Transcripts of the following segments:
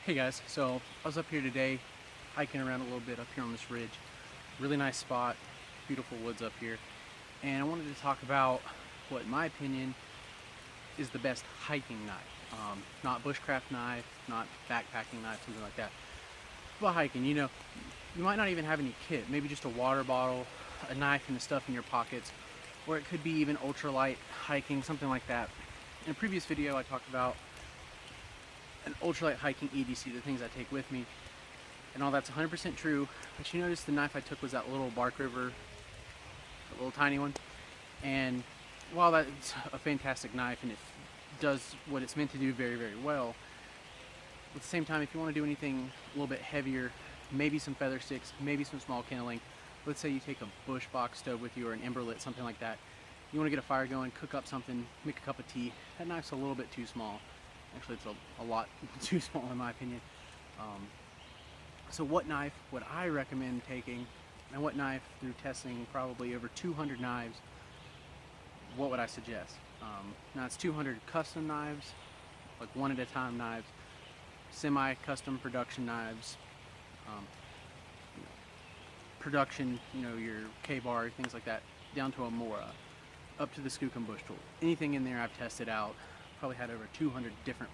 Hey guys, so I was up here today hiking around a little bit up here on this ridge. Really nice spot, beautiful woods up here. And I wanted to talk about what in my opinion is the best hiking knife. Not bushcraft knife, not backpacking knife, something like that. But hiking, you might not even have any kit, maybe just a water bottle, a knife and the stuff in your pockets, or it could be even ultralight hiking, something like that. In a previous video I talked about an ultralight hiking EDC, the things I take with me, and all that's 100% true, but you notice the knife I took was that little Bark River, the little tiny one, and while that's a fantastic knife and it does what it's meant to do very, very well, at the same time, if you want to do anything a little bit heavier, maybe some feather sticks, maybe some small kindling, let's say you take a bush box stove with you or an ember lit, something like that, you want to get a fire going, cook up something, make a cup of tea, that knife's a little bit too small. Actually, it's a lot too small in my opinion. So what knife would I recommend taking, and what knife, through testing probably over 200 knives, what would I suggest? Now it's 200 custom knives, like one at a time knives, semi-custom production knives, production, your K-bar, things like that, down to a Mora, up to the Skookum Bush Tool. Anything in there I've tested out. Probably had over 200 different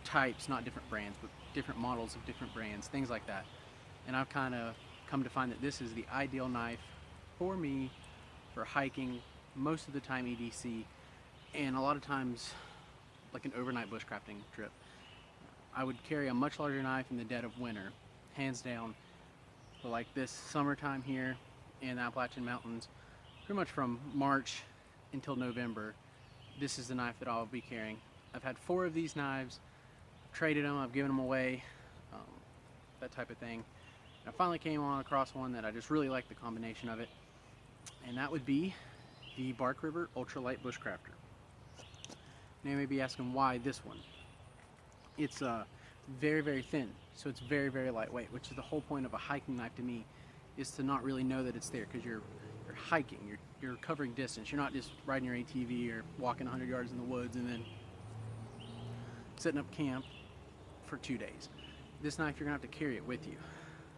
types, not different brands, but different models of different brands, things like that. And I've kind of come to find that this is the ideal knife for me for hiking, most of the time EDC, and a lot of times like an overnight bushcrafting trip. I would carry a much larger knife in the dead of winter, hands down. But like this summertime here in the Appalachian Mountains, pretty much from March until November, this is the knife that I'll be carrying. I've had 4 of these knives, I've traded them, I've given them away, that type of thing. And I finally came across one that I just really like the combination of it, and that would be the Bark River Ultra-Lite Bushcrafter. Now you may be asking why this one. It's very, very thin, so it's very, very lightweight, which is the whole point of a hiking knife to me, is to not really know that it's there, because you're hiking, you're covering distance. You're not just riding your ATV or walking 100 yards in the woods and then setting up camp for 2 days. This knife, you're gonna have to carry it with you.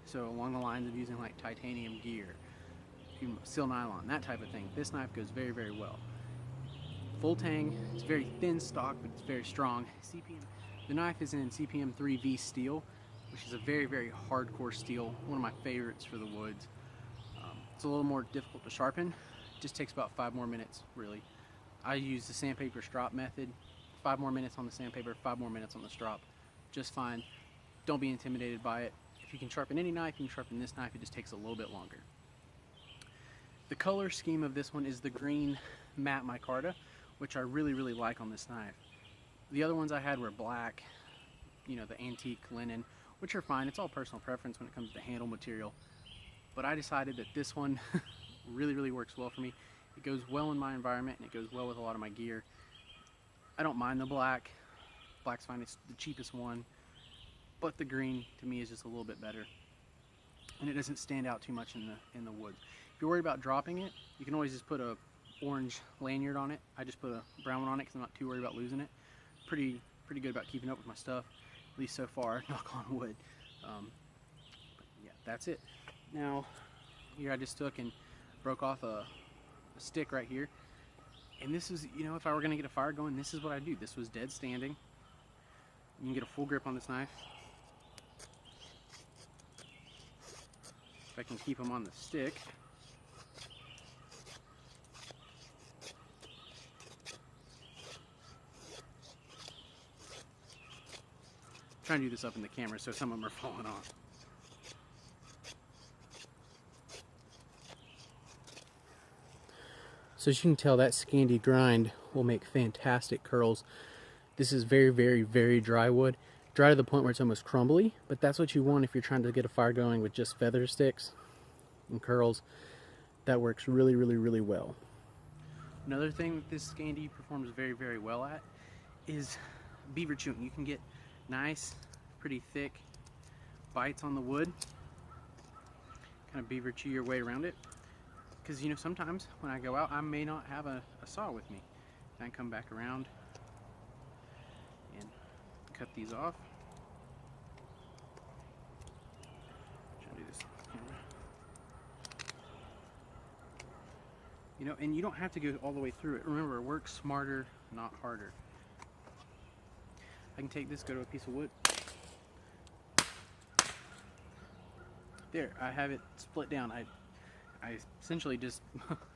So along the lines of using like titanium gear, steel nylon, that type of thing, this knife goes very, very well. Full tang, it's very thin stock, but it's very strong. The knife is in CPM 3V steel, which is a very, very hardcore steel, one of my favorites for the woods. It's a little more difficult to sharpen. It just takes about 5 more minutes, really. I use the sandpaper strop method. 5 more minutes on the sandpaper, 5 more minutes on the strop. Just fine. Don't be intimidated by it. If you can sharpen any knife, you can sharpen this knife. It just takes a little bit longer. The color scheme of this one is the green matte micarta, which I really, really like on this knife. The other ones I had were black, the antique linen, which are fine. It's all personal preference when it comes to handle material. But I decided that this one really, really works well for me. It goes well in my environment, and it goes well with a lot of my gear. I don't mind the black. Black's fine, it's the cheapest one. But the green, to me, is just a little bit better. And it doesn't stand out too much in the woods. If you're worried about dropping it, you can always just put a orange lanyard on it. I just put a brown one on it because I'm not too worried about losing it. Pretty good about keeping up with my stuff, at least so far, knock on wood. But yeah, that's it. Now, here I just took and broke off a stick right here. And this is, if I were gonna get a fire going, this is what I do. This was dead standing. You can get a full grip on this knife. If I can keep them on the stick. I'm trying to do this up in the camera so some of them are falling off. So as you can tell, that Scandi grind will make fantastic curls. This is very, very, very dry wood. Dry to the point where it's almost crumbly, but that's what you want if you're trying to get a fire going with just feather sticks and curls. That works really, really, really well. Another thing that this Scandi performs very, very well at is beaver chewing. You can get nice, pretty thick bites on the wood. Kind of beaver chew your way around it. Because sometimes when I go out, I may not have a saw with me. And I come back around and cut these off. You know, and you don't have to go all the way through it. Remember, work smarter, not harder. I can take this, go to a piece of wood. There, I have it split down. I essentially just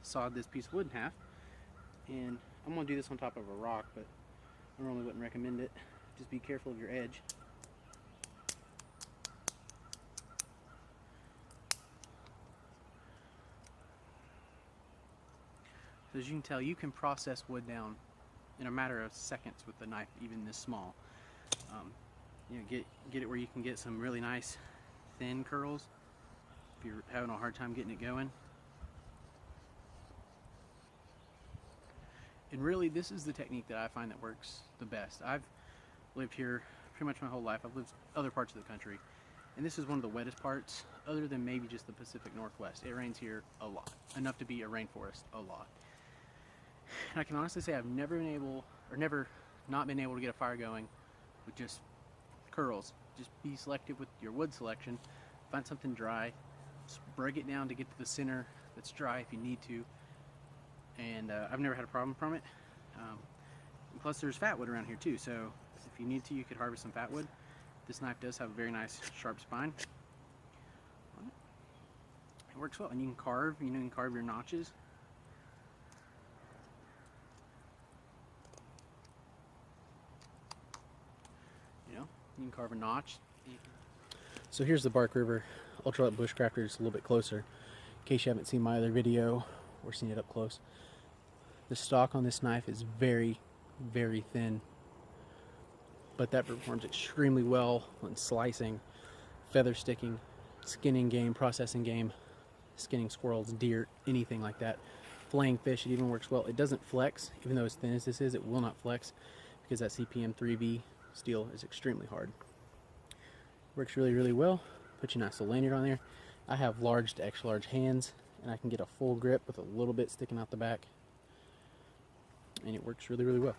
sawed this piece of wood in half, and I'm going to do this on top of a rock, but I normally wouldn't recommend it. Just be careful of your edge. So as you can tell, you can process wood down in a matter of seconds with a knife even this small. You know, get it where you can get some really nice thin curls if you're having a hard time getting it going. And really, this is the technique that I find that works the best. I've lived here pretty much my whole life. I've lived other parts of the country, and this is one of the wettest parts, other than maybe just the Pacific Northwest. It rains here a lot, enough to be a rainforest a lot. And I can honestly say I've never not been able to get a fire going with just curls. Just be selective with your wood selection. Find something dry, just break it down to get to the center that's dry if you need to. And I've never had a problem from it. And plus there's fat wood around here too, so if you need to, you could harvest some fat wood. This knife does have a very nice sharp spine. It works well, and you can carve, you can carve your notches. You can carve a notch. So here's the Bark River Ultra-Lite Bushcrafter, just a little bit closer. In case you haven't seen my other video or seen it up close. The stock on this knife is very, very thin, but that performs extremely well when slicing, feather sticking, skinning game, processing game, skinning squirrels, deer, anything like that. Filleting fish, it even works well. It doesn't flex, even though as thin as this is, it will not flex because that CPM 3V steel is extremely hard. Works really, really well. Put your nice little lanyard on there. I have large to extra large hands, and I can get a full grip with a little bit sticking out the back, and it works really, really well.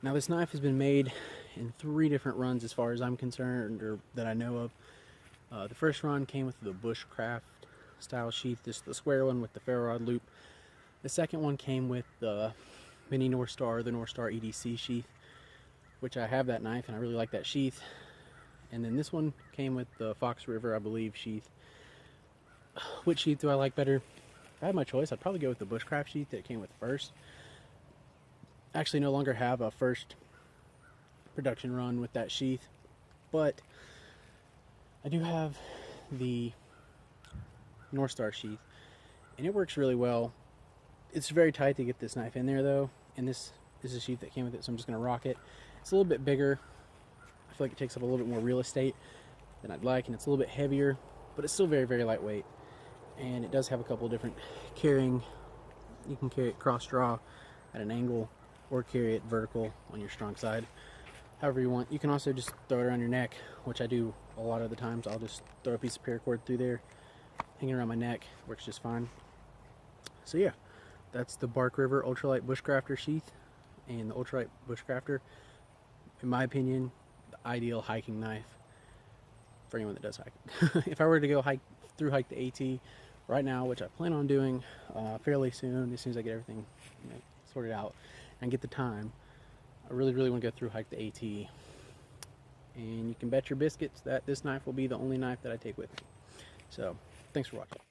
Now this knife has been made in 3 different runs as far as I'm concerned, or that I know of. The first run came with the Bushcraft style sheath, this the square one with the ferro rod loop. The second one came with the mini North Star, the North Star EDC sheath, which I have that knife and I really like that sheath. And then this one came with the Fox River, I believe, sheath. Which sheath do I like better? If I had my choice, I'd probably go with the Bushcraft sheath that came with first. I actually no longer have a first production run with that sheath, but I do have the North Star sheath, and it works really well. It's very tight to get this knife in there though, and this is a sheath that came with it, so I'm just going to rock it. It's a little bit bigger. I feel like it takes up a little bit more real estate than I'd like, and it's a little bit heavier, but it's still very, very lightweight. And it does have a couple of different carrying. You can carry it cross draw at an angle, or carry it vertical on your strong side, however you want. You can also just throw it around your neck, which I do a lot of the times. I'll just throw a piece of paracord through there, hanging around my neck, works just fine. So yeah, that's the Bark River Ultra-Lite Bushcrafter sheath, and the Ultra-Lite Bushcrafter, in my opinion, the ideal hiking knife for anyone that does hike. If I were to go hike the AT right now, which I plan on doing fairly soon, as soon as I get everything sorted out and get the time, I really, really want to go through hike the AT. And you can bet your biscuits that this knife will be the only knife that I take with me. So, thanks for watching.